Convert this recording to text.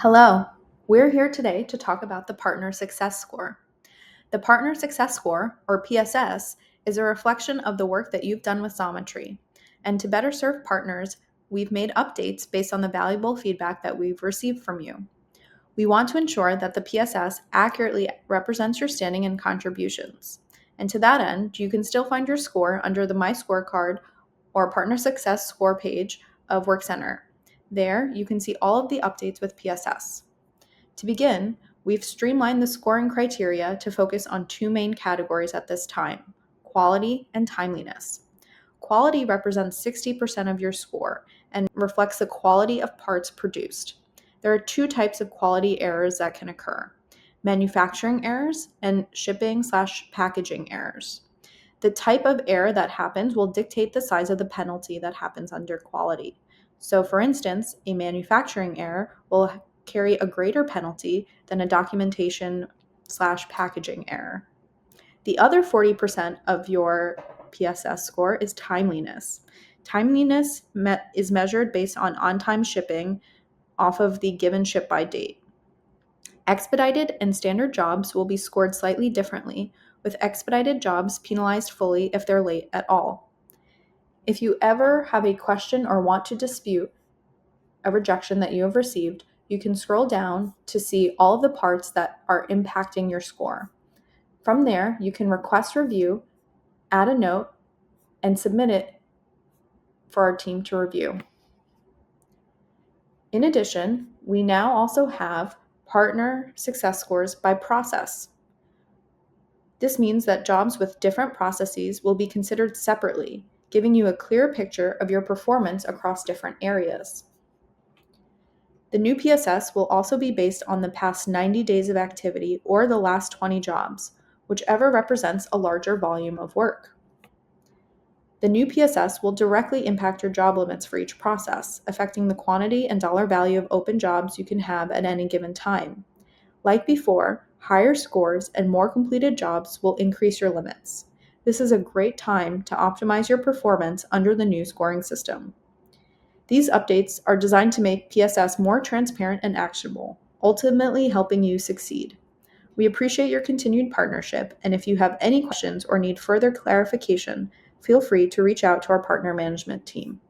Hello, we're here today to talk about the Partner Success Score. The Partner Success Score, or PSS, is a reflection of the work that you've done with Xometry. And to better serve partners, we've made updates based on the valuable feedback that we've received from you. We want to ensure that the PSS accurately represents your standing and contributions. And to that end, you can still find your score under the My Scorecard or Partner Success Score page of Workcenter. There, you can see all of the updates with PSS. To begin, we've streamlined the scoring criteria to focus on two main categories at this time: quality and timeliness. Quality represents 60% of your score and reflects the quality of parts produced. There are two types of quality errors that can occur: manufacturing errors and shipping/packaging errors. The type of error that happens will dictate the size of the penalty that happens under quality. So, for instance, a manufacturing error will carry a greater penalty than a documentation/packaging error. The other 40% of your PSS score is timeliness. Timeliness is measured based on-time shipping off of the given ship by date. Expedited and standard jobs will be scored slightly differently, with expedited jobs penalized fully if they're late at all. If you ever have a question or want to dispute a rejection that you have received, you can scroll down to see all of the parts that are impacting your score. From there, you can request review, add a note, and submit it for our team to review. In addition, we now also have partner success scores by process. This means that jobs with different processes will be considered separately, giving you a clear picture of your performance across different areas. The new PSS will also be based on the past 90 days of activity or the last 20 jobs, whichever represents a larger volume of work. The new PSS will directly impact your job limits for each process, affecting the quantity and dollar value of open jobs you can have at any given time. Like before, higher scores and more completed jobs will increase your limits. This is a great time to optimize your performance under the new scoring system. These updates are designed to make PSS more transparent and actionable, ultimately helping you succeed. We appreciate your continued partnership, and if you have any questions or need further clarification, feel free to reach out to our partner management team.